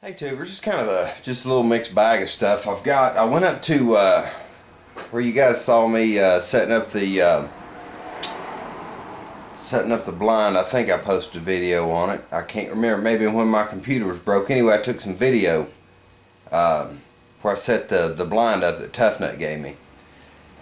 Hey tubers, just kind of just a little mixed bag of stuff. I went up to where you guys saw me setting up the blind. I think I posted a video on it. I can't remember, maybe when my computer was broke. Anyway, I took some video where I set the blind up that Tough Nut gave me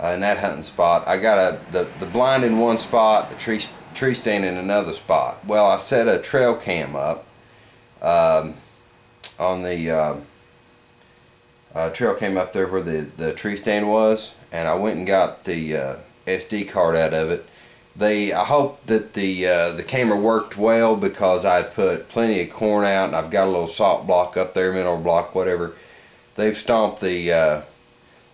in that hunting spot. I got the blind in one spot, the tree stand in another spot. Well, I set a trail cam up on the trail came up there where the tree stand was, and I went and got the SD card out of it. I hope that the camera worked well, because I put plenty of corn out, and I've got a little salt block up there, mineral block, whatever. They've stomped that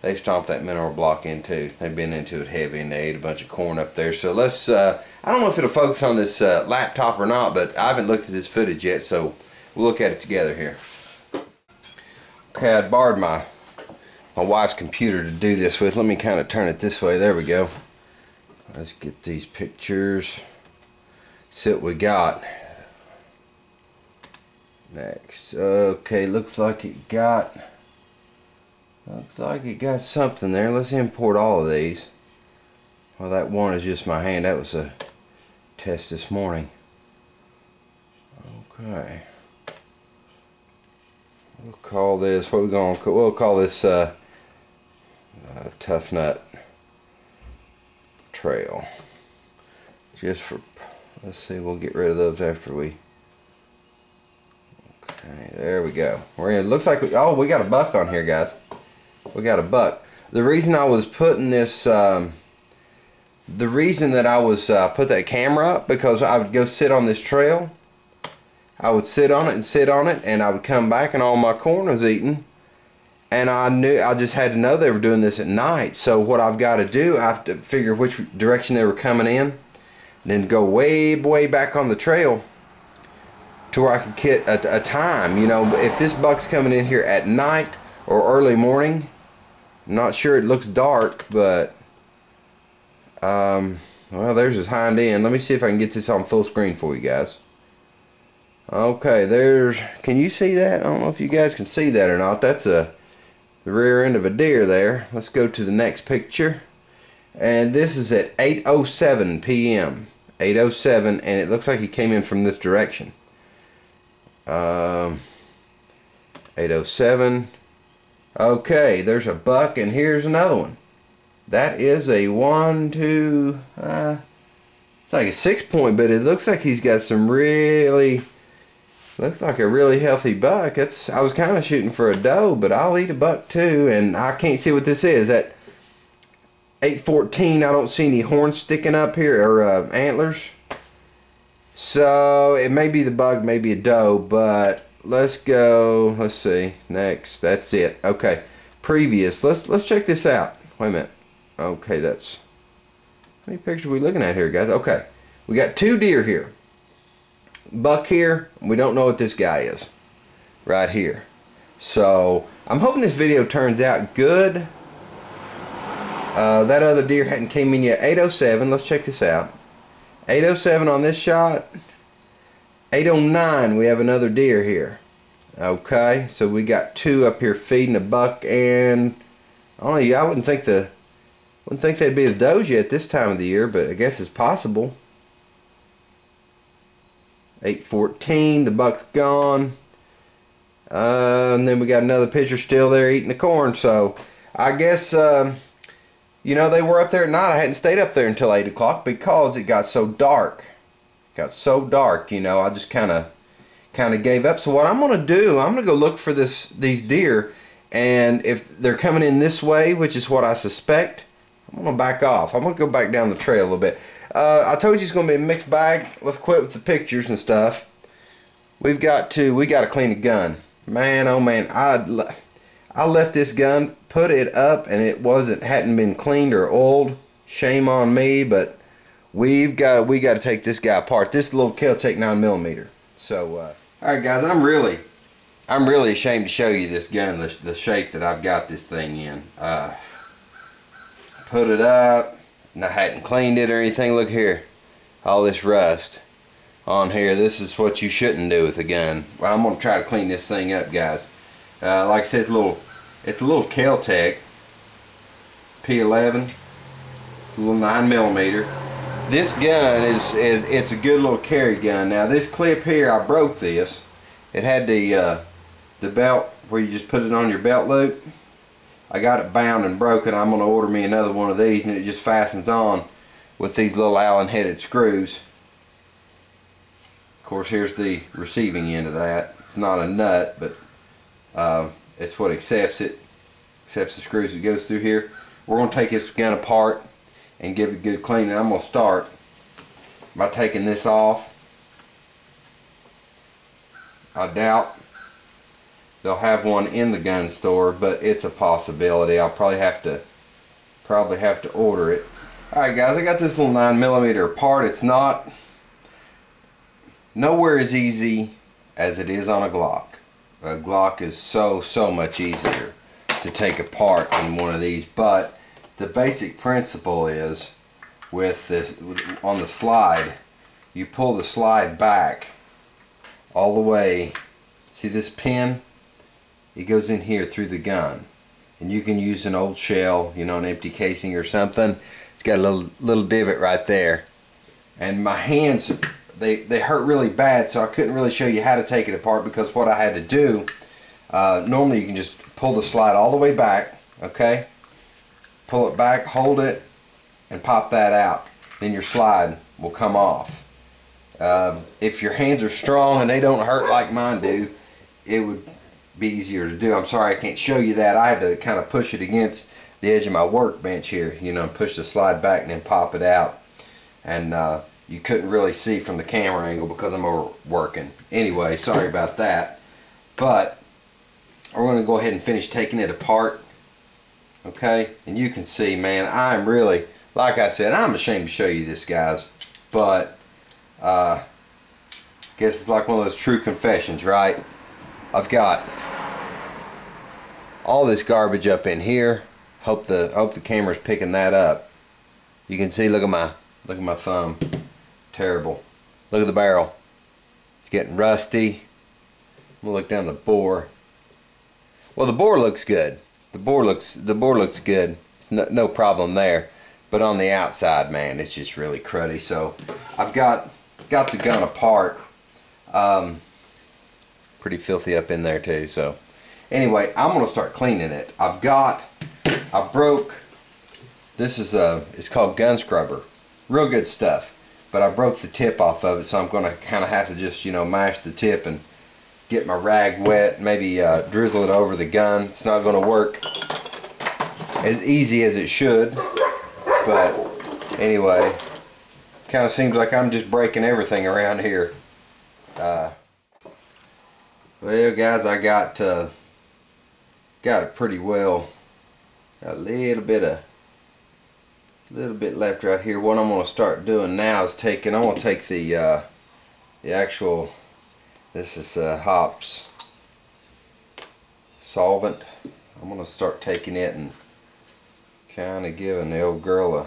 mineral block into. They've been into it heavy, and they ate a bunch of corn up there. So let's I don't know if it'll focus on this laptop or not, but I haven't looked at this footage yet, so we'll look at it together here. Okay, I borrowed my wife's computer to do this with. Let me kind of turn it this way. There we go. Let's get these pictures. See what we got next. Okay, looks like it got something there. Let's import all of these. Well, that one is just my hand. That was a test this morning. Okay. We'll call this, what we going to call, we'll call this Tough Nut Trail. Just for, let's see, we'll get rid of those after we, okay, there we go. We're in, looks like, we got a buck on here, guys. We got a buck. The reason I was putting this, the reason that I was put that camera up, because I would go sit on this trail. I would sit on it and sit on it, and I would come back and all my corn was eaten, and I just had to know they were doing this at night. So what I've got to do, I have to figure which direction they were coming in, and then go way back on the trail to where I could get a time. You know, if this buck's coming in here at night or early morning, I'm not sure. It looks dark, but well, there's his hind end. Let me see if I can get this on full screen for you guys. Okay, can you see that? I don't know if you guys can see that or not. That's the rear end of a deer there. Let's go to the next picture. And this is at 8:07 p.m. 8:07, and it looks like he came in from this direction. 8:07. Okay, there's a buck, and here's another one. That is a it's like a 6-point, but it looks like he's got some looks like a really healthy buck. I was kind of shooting for a doe, but I'll eat a buck too. And I can't see what this is. At 8:14, I don't see any horns sticking up here, or antlers. So it may be the buck, maybe a doe, but let's go. Let's see. Next. That's it. Okay. Previous. Let's check this out. Wait a minute. Okay, that's, how many pictures are we looking at here, guys? Okay. We got 2 deer here. Buck here, we don't know what this guy is right here. So I'm hoping this video turns out good. That other deer hadn't came in yet. 8:07. Let's check this out. 8:07 on this shot. 8:09, we have another deer here. Okay, so we got 2 up here feeding a buck, and I wouldn't think they'd be the does yet this time of the year, but I guess it's possible. 8:14, the buck's gone, and then we got another picture still there eating the corn. So I guess you know, they were up there at night. I hadn't stayed up there until 8 o'clock because it got so dark. You know, I just kind of gave up. So what I'm gonna do, I'm gonna go look for these deer, and if they're coming in this way, which is what I suspect, I'm gonna back off. I'm gonna go back down the trail a little bit. I told you it's gonna be a mixed bag. Let's quit with the pictures and stuff. We gotta clean the gun. Man, oh man, I left this gun, put it up, and it hadn't been cleaned or oiled. Shame on me, but we got to take this guy apart. This little Kel Tec 9mm. So, all right, guys, I'm really ashamed to show you this gun, the shape that I've got this thing in. Put it up, and I hadn't cleaned it or anything. Look here, all this rust on here. This is what you shouldn't do with a gun. Well, I'm gonna try to clean this thing up, guys. Like I said, it's a little Kel Tec P11, a little 9mm. This gun it's a good little carry gun. Now this clip here, I broke this. It had the belt where you just put it on your belt loop. I got it bound and broken. I'm gonna order me another one of these, and it just fastens on with these little Allen headed screws. Of course, here's the receiving end of that. It's not a nut, but it's what accepts the screws that goes through here. We're going to take this gun apart and give it a good cleaning. I'm going to start by taking this off. I doubt they'll have one in the gun store, but it's a possibility. I'll probably have to order it. Alright guys, I got this little 9mm part. It's not nowhere as easy as it is on a Glock. A Glock is so much easier to take apart than one of these, but the basic principle is with this, on the slide, you pull the slide back all the way. See this pin? It goes in here through the gun, and you can use an old shell, you know, an empty casing or something. It's got a little divot right there, and my hands, they hurt really bad, so I couldn't really show you how to take it apart, because what I had to do, normally you can just pull the slide all the way back, okay? Pull it back, hold it, and pop that out. Then your slide will come off. If your hands are strong and they don't hurt like mine do, it would be easier to do. I'm sorry I can't show you that. I had to kind of push it against the edge of my workbench here, you know, push the slide back and then pop it out. And you couldn't really see from the camera angle because I'm overworking. Anyway, sorry about that. But we're going to go ahead and finish taking it apart. Okay, and you can see, man, I'm really, like I said, I'm ashamed to show you this, guys, but guess it's like one of those true confessions, right? I've got all this garbage up in here. Hope the camera's picking that up. You can see, look at my thumb. Terrible. Look at the barrel. It's getting rusty. I'm gonna look down the bore. Well, the bore looks good. The bore looks good. It's no problem there. But on the outside, man, it's just really cruddy. So I've got the gun apart. Pretty filthy up in there too. So anyway, I'm gonna start cleaning it. I broke. This is it's called gun scrubber. Real good stuff. But I broke the tip off of it, so I'm gonna kind of have to just, you know, mash the tip and get my rag wet, maybe drizzle it over the gun. It's not going to work as easy as it should, but anyway, kind of seems like I'm just breaking everything around here. Well, guys, I got it pretty well. Got a little bit left right here. What I'm going to start doing now is I want to take the actual. This is hops solvent. I'm going to start taking it and kind of giving the old girl a...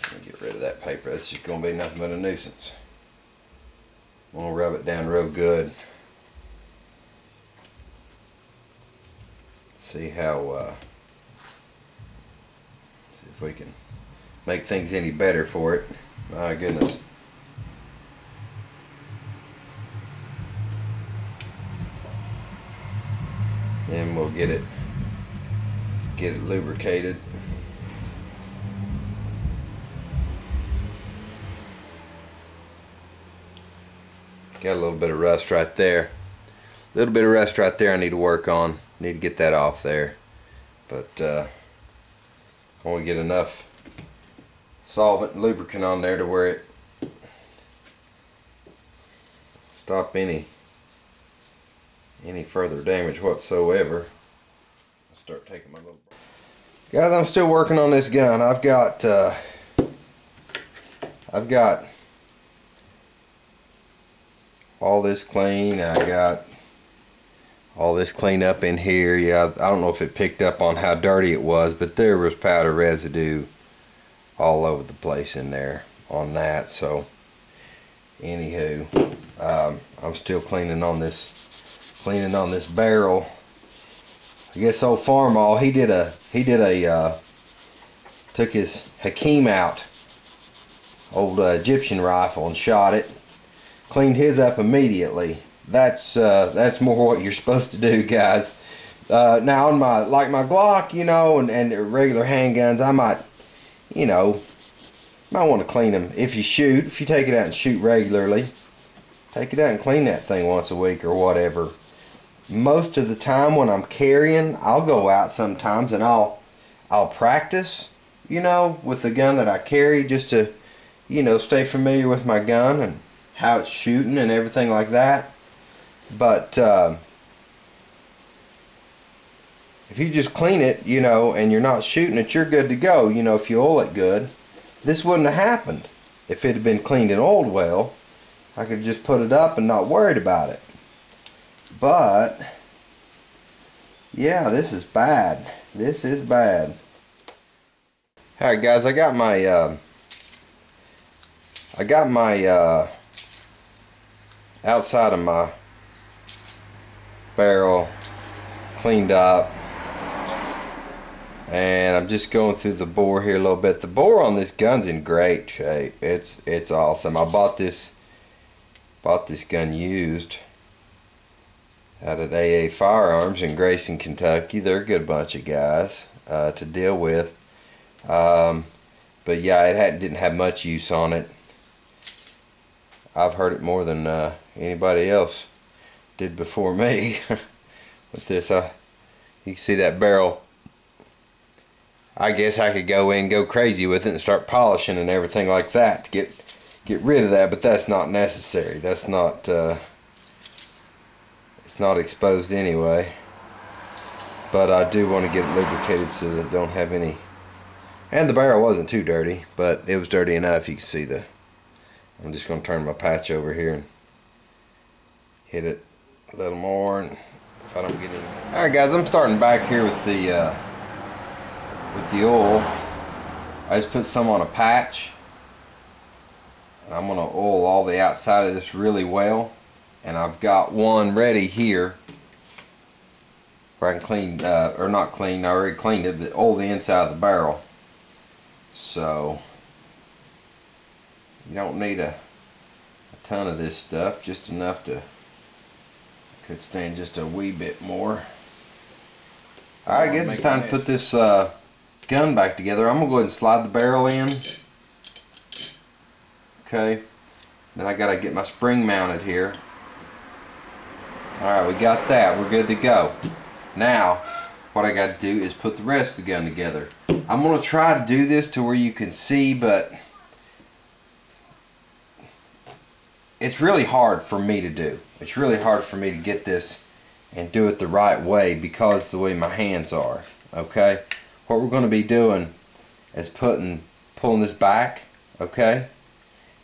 Let me get rid of that paper. That's just going to be nothing but a nuisance. I'm going to rub it down real good. See how... see if we can make things any better for it. My goodness. Then we'll get it lubricated. Got a little bit of rust right there. A little bit of rust right there I need to work on. Need to get that off there. But I want to get enough solvent and lubricant on there to where it stop any further damage whatsoever. I'll start taking my little... Guys, I'm still working on this gun. I've got all this clean. I got all this clean up in here. Yeah, I don't know if it picked up on how dirty it was, but there was powder residue all over the place in there. on that. So anywho, I'm still cleaning on this barrel. I guess old Farmall, he took his Hakim out, old Egyptian rifle, and shot it. Cleaned his up immediately. That's more what you're supposed to do, guys. Now on my Glock, you know, and regular handguns, I might, you know, might want to clean them. If you take it out and shoot regularly, take it out and clean that thing once a week or whatever. Most of the time when I'm carrying, I'll go out sometimes and I'll practice, you know, with the gun that I carry, just to, you know, stay familiar with my gun and how it's shooting and everything like that. But if you just clean it, you know, and you're not shooting it, you're good to go. You know, if you oil it good. This wouldn't have happened if it had been cleaned and oiled well. I could just put it up and not worried about it. But yeah, this is bad. This is bad. Alright guys, I got my outside of my barrel cleaned up, and I'm just going through the bore here a little bit. The bore on this gun's in great shape. It's awesome. I bought this gun used out at AA Firearms in Grayson, Kentucky. They're a good bunch of guys to deal with. But yeah, it didn't have much use on it. I've heard it more than anybody else did before me. With this, you can see that barrel. I guess I could go in, go crazy with it, and start polishing and everything like that to get rid of that. But that's not necessary. That's not. It's not exposed anyway. But I do want to get it lubricated so that it don't have any. And the barrel wasn't too dirty, but it was dirty enough. You can see the. I'm just going to turn my patch over here and hit it a little more, and if I don't get any. Alright guys, I'm starting back here with the oil. I just put some on a patch, and I'm going to oil all the outside of this really well, and I've got one ready here where I can clean, or not clean, I already cleaned it, but oil the inside of the barrel. So you don't need a ton of this stuff, just enough to, could stand just a wee bit more. Alright, I guess it's time to put this gun back together. I'm going to go ahead and slide the barrel in. Okay, then I got to get my spring mounted here. Alright, we got that. We're good to go. Now, what I got to do is put the rest of the gun together. I'm going to try to do this to where you can see, but it's really hard for me to do. It's really hard for me to get this and do it the right way because of the way my hands are. Okay, what we're going to be doing is pulling this back. Okay,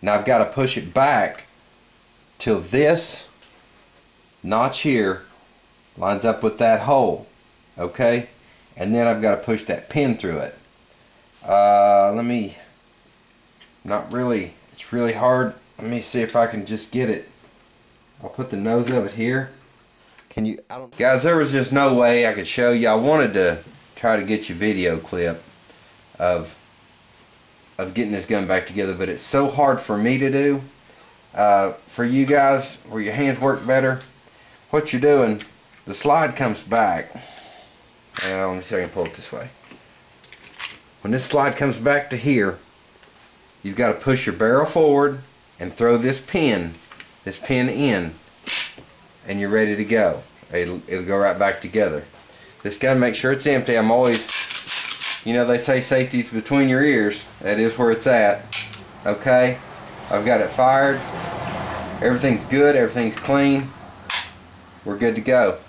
now I've got to push it back till this notch here lines up with that hole. Okay, and then I've got to push that pin through it. It's really hard. Let me see if I can just get it. I'll put the nose of it here. Guys, there was just no way I could show you. I wanted to try to get you a video clip of getting this gun back together, but it's so hard for me to do. For you guys, where your hands work better, what you're doing, the slide comes back. Let me see if I can pull it this way. When this slide comes back to here, you've got to push your barrel forward and throw this pin in, and you're ready to go. It'll go right back together. This gun, make sure it's empty. I'm always, you know, they say safety's between your ears. That is where it's at. Okay, I've got it fired. Everything's good. Everything's clean. We're good to go.